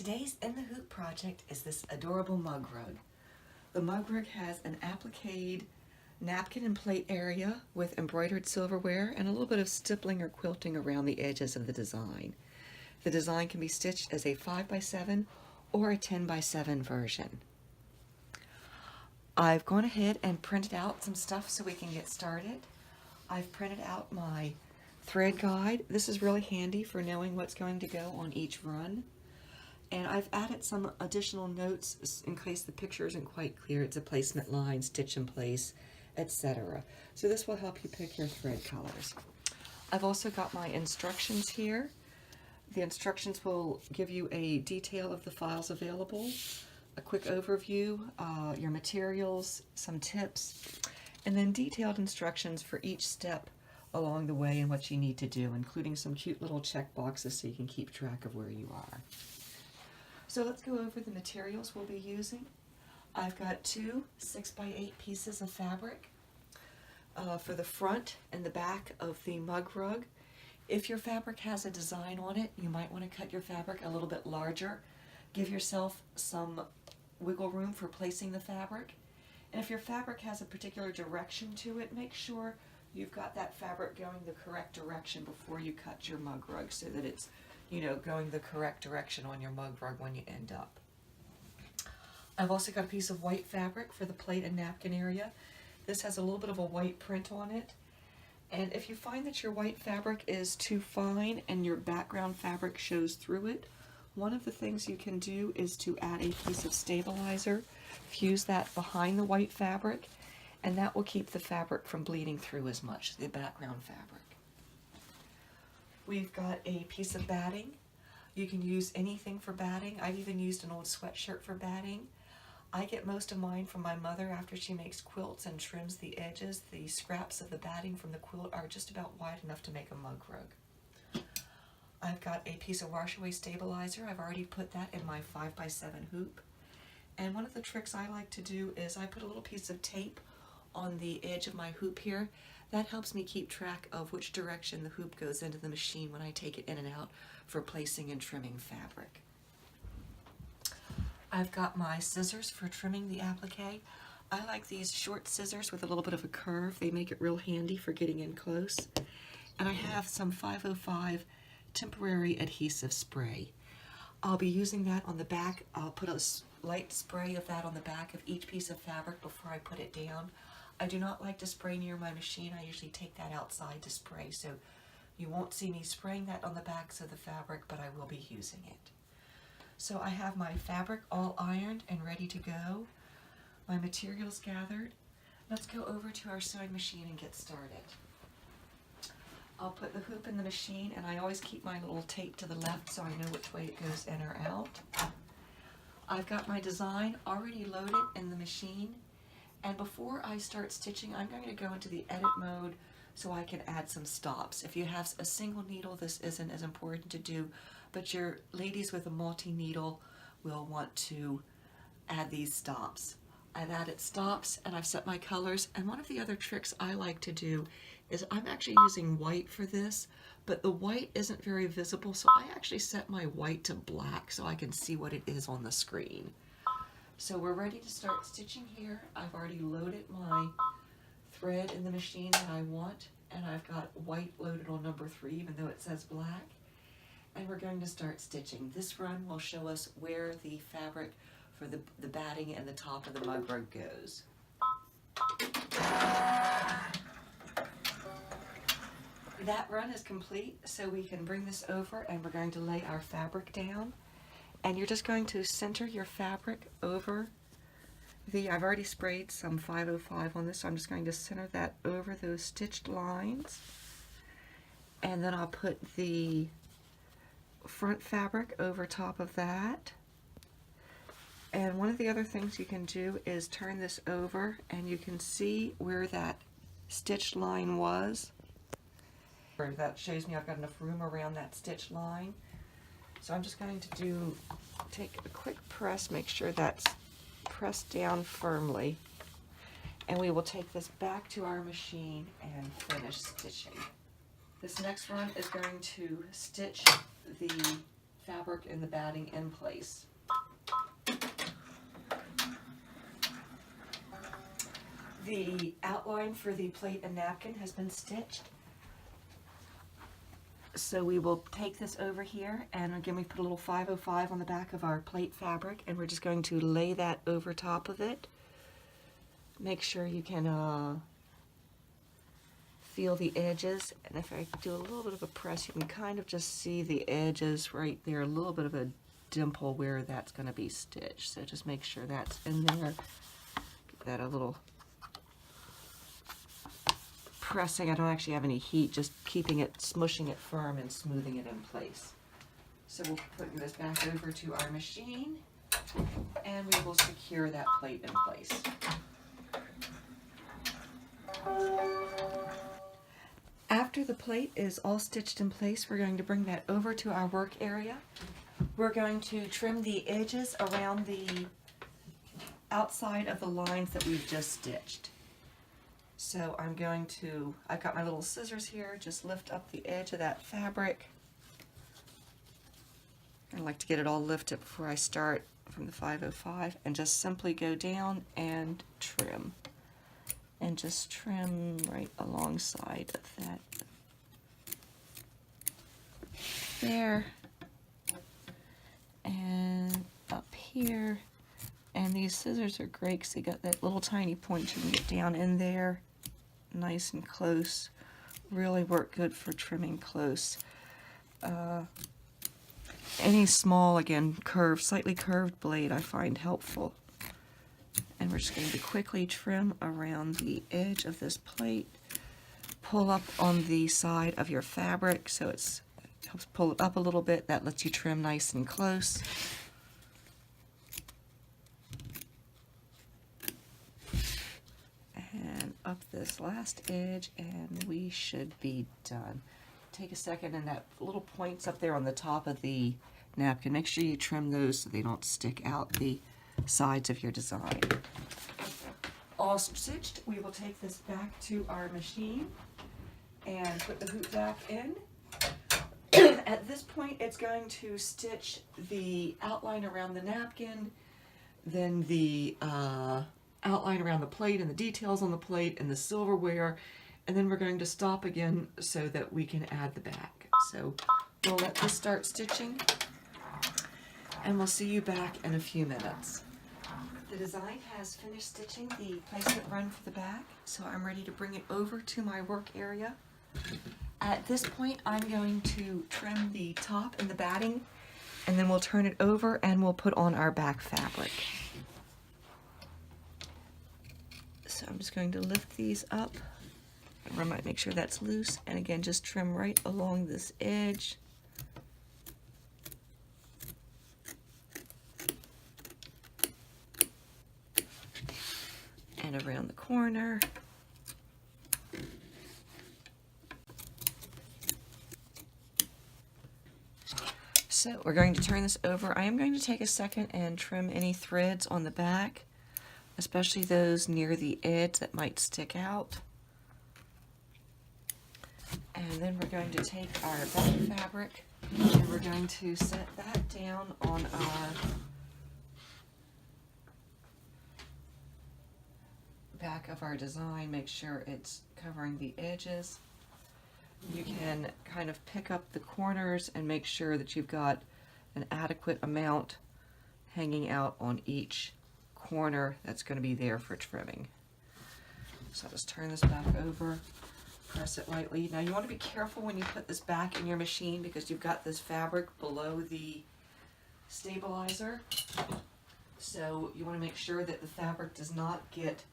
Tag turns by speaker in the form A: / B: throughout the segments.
A: Today's In the Hoop project is this adorable mug rug. The mug rug has an applique napkin and plate area with embroidered silverware and a little bit of stippling or quilting around the edges of the design. The design can be stitched as a 5x7 or a 10x7 version. I've gone ahead and printed out some stuff so we can get started. I've printed out my thread guide. This is really handy for knowing what's going to go on each run. And I've added some additional notes in case the picture isn't quite clear. It's a placement line, stitch in place, etc. So this will help you pick your thread colors. I've also got my instructions here. The instructions will give you a detail of the files available, a quick overview, your materials, some tips, and then detailed instructions for each step along the way and what you need to do, including some cute little check boxes so you can keep track of where you are. So let's go over the materials we'll be using. I've got two 6x8 pieces of fabric for the front and the back of the mug rug. If your fabric has a design on it, you might want to cut your fabric a little bit larger. Give yourself some wiggle room for placing the fabric. And if your fabric has a particular direction to it, make sure you've got that fabric going the correct direction before you cut your mug rug so that it's, going the correct direction on your mug rug when you end up. I've also got a piece of white fabric for the plate and napkin area. This has a little bit of a white print on it. And if you find that your white fabric is too fine and your background fabric shows through it, one of the things you can do is to add a piece of stabilizer, fuse that behind the white fabric, and that will keep the fabric from bleeding through as much, the background fabric. We've got a piece of batting. You can use anything for batting. I've even used an old sweatshirt for batting. I get most of mine from my mother after she makes quilts and trims the edges. The scraps of the batting from the quilt are just about wide enough to make a mug rug. I've got a piece of wash-away stabilizer. I've already put that in my 5x7 hoop. And one of the tricks I like to do is I put a little piece of tape on the edge of my hoop here. That helps me keep track of which direction the hoop goes into the machine when I take it in and out for placing and trimming fabric. I've got my scissors for trimming the applique. I like these short scissors with a little bit of a curve. They make it real handy for getting in close. And I have some 505 temporary adhesive spray. I'll be using that on the back. I'll put a light spray of that on the back of each piece of fabric before I put it down. I do not like to spray near my machine. I usually take that outside to spray, so you won't see me spraying that on the backs of the fabric, but I will be using it. So I have my fabric all ironed and ready to go. My materials gathered. Let's go over to our sewing machine and get started. I'll put the hoop in the machine, and I always keep my little tape to the left so I know which way it goes in or out. I've got my design already loaded in the machine. And before I start stitching, I'm going to go into the edit mode so I can add some stops. If you have a single needle, this isn't as important to do, but your ladies with a multi-needle will want to add these stops. I've added stops and I've set my colors, and one of the other tricks I like to do is I'm actually using white for this, but the white isn't very visible, so I actually set my white to black so I can see what it is on the screen. So we're ready to start stitching here. I've already loaded my thread in the machine that I want, and I've got white loaded on number 3 even though it says black. And we're going to start stitching. This run will show us where the fabric for the batting and the top of the mug rug goes. That run is complete, so we can bring this over and we're going to lay our fabric down. And you're just going to center your fabric over I've already sprayed some 505 on this, so I'm just going to center that over those stitched lines. And then I'll put the front fabric over top of that. And one of the other things you can do is turn this over and you can see where that stitched line was. That shows me I've got enough room around that stitched line. So I'm just going to take a quick press, make sure that's pressed down firmly, and we will take this back to our machine and finish stitching. This next run is going to stitch the fabric and the batting in place. The outline for the plate and napkin has been stitched. So we will take this over here, and again we put a little 505 on the back of our plate fabric, and we're just going to lay that over top of it. Make sure you can feel the edges, and if I do a little bit of a press, you can kind of just see the edges right there, a little bit of a dimple where that's going to be stitched. So just make sure that's in there. Give that a little pressing. I don't actually have any heat, just keeping it, smushing it firm and smoothing it in place. So we'll put this back over to our machine, and we will secure that plate in place. After the plate is all stitched in place, we're going to bring that over to our work area. We're going to trim the edges around the outside of the lines that we've just stitched. So I've got my little scissors here, just lift up the edge of that fabric. I like to get it all lifted before I start from the 505, and just simply go down and trim. And just trim right alongside of that. There. And up here. And these scissors are great because they got that little tiny point you can get down in there. Nice and close. Really work good for trimming close. Any small, again, slightly curved blade I find helpful. And we're just going to quickly trim around the edge of this plate. Pull up on the side of your fabric so it helps pull it up a little bit. That lets you trim nice and close. And up this last edge, and we should be done. Take a second, and that little points up there on the top of the napkin, make sure you trim those so they don't stick out the sides of your design. All stitched, we will take this back to our machine and put the hoop back in. At this point, it's going to stitch the outline around the napkin, then the outline around the plate and the details on the plate and the silverware, and then we're going to stop again so that we can add the back. So we'll let this start stitching, and we'll see you back in a few minutes. The design has finished stitching the placement run for the back, so I'm ready to bring it over to my work area. At this point, I'm going to trim the top and the batting, and then we'll turn it over and we'll put on our back fabric. So I'm just going to lift these up. I might make sure that's loose, and again, just trim right along this edge. And around the corner. So we're going to turn this over. I am going to take a second and trim any threads on the back, especially those near the edge that might stick out. And then we're going to take our back fabric and we're going to set that down on our back of our design. Make sure it's covering the edges. You can kind of pick up the corners and make sure that you've got an adequate amount hanging out on each corner that's going to be there for trimming. So I'll just turn this back over, press it lightly. Now you want to be careful when you put this back in your machine because you've got this fabric below the stabilizer. So you want to make sure that the fabric does not get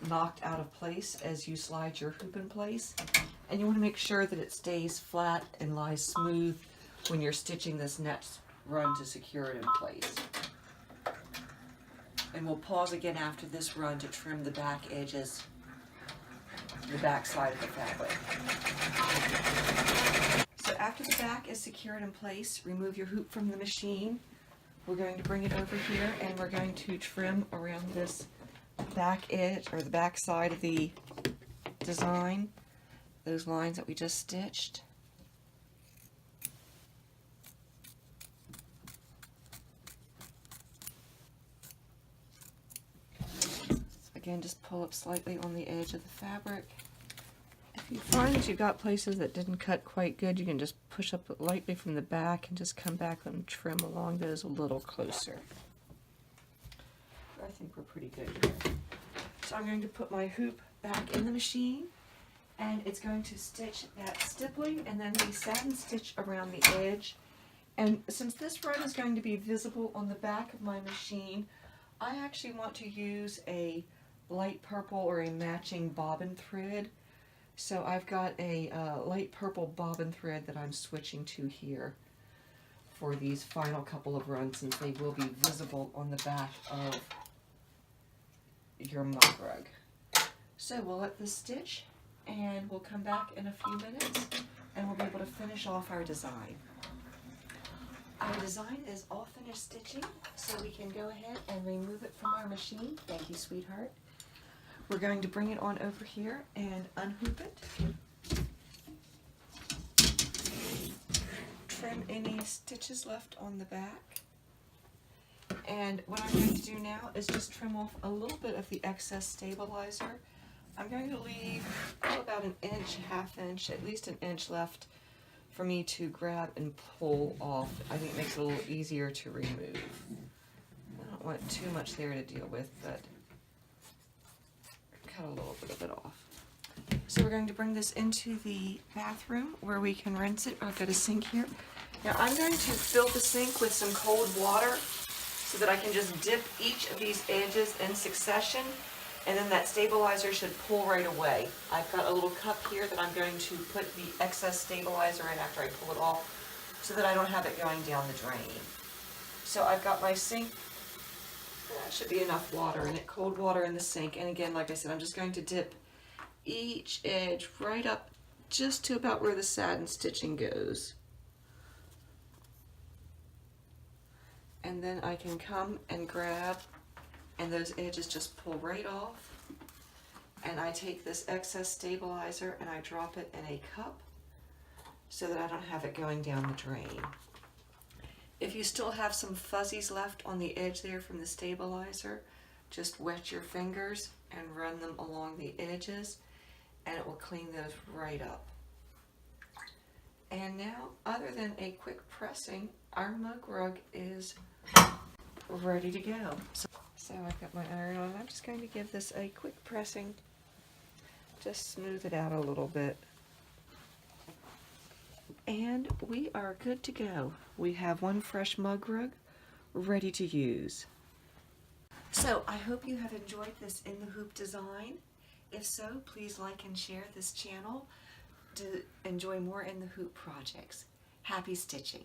A: knocked out of place as you slide your hoop in place. And you want to make sure that it stays flat and lies smooth when you're stitching this next run to secure it in place. And we'll pause again after this run to trim the back edges, the back side of the fabric. So after the back is secured in place, remove your hoop from the machine. We're going to bring it over here and we're going to trim around this back edge or the back side of the design, those lines that we just stitched. again, just pull up slightly on the edge of the fabric. If you find that you've got places that didn't cut quite good, you can just push up lightly from the back and just come back and trim along those a little closer. I think we're pretty good here. So I'm going to put my hoop back in the machine, and it's going to stitch that stippling and then the satin stitch around the edge. And since this run is going to be visible on the back of my machine, I actually want to use a light purple or a matching bobbin thread. So I've got a light purple bobbin thread that I'm switching to here for these final couple of runs, since they will be visible on the back of your mug rug. So we'll let this stitch, and we'll come back in a few minutes and we'll be able to finish off our design. Our design is all finished stitching, so we can go ahead and remove it from our machine. Thank you, sweetheart. We're going to bring it on over here and unhoop it. Trim any stitches left on the back. And what I'm going to do now is just trim off a little bit of the excess stabilizer. I'm going to leave about an inch, half inch, at least an inch left for me to grab and pull off. I think it makes it a little easier to remove. I don't want too much there to deal with, but cut a little bit of it off. So we're going to bring this into the bathroom where we can rinse it. I've got a sink here. Now I'm going to fill the sink with some cold water so that I can just dip each of these edges in succession, and then that stabilizer should pull right away. I've got a little cup here that I'm going to put the excess stabilizer in after I pull it off so that I don't have it going down the drain. So I've got my sink. That should be enough water in it, cold water in the sink. And again, like I said, I'm just going to dip each edge right up just to about where the satin stitching goes. And then I can come and grab, and those edges just pull right off. And I take this excess stabilizer and I drop it in a cup so that I don't have it going down the drain. If you still have some fuzzies left on the edge there from the stabilizer, just wet your fingers and run them along the edges, and it will clean those right up. And now, other than a quick pressing, our mug rug is ready to go. So I've got my iron on. I'm just going to give this a quick pressing, just smooth it out a little bit. And we are good to go. We have one fresh mug rug ready to use. So I hope you have enjoyed this in the hoop design. If so, please like and share this channel to enjoy more in the hoop projects. Happy stitching!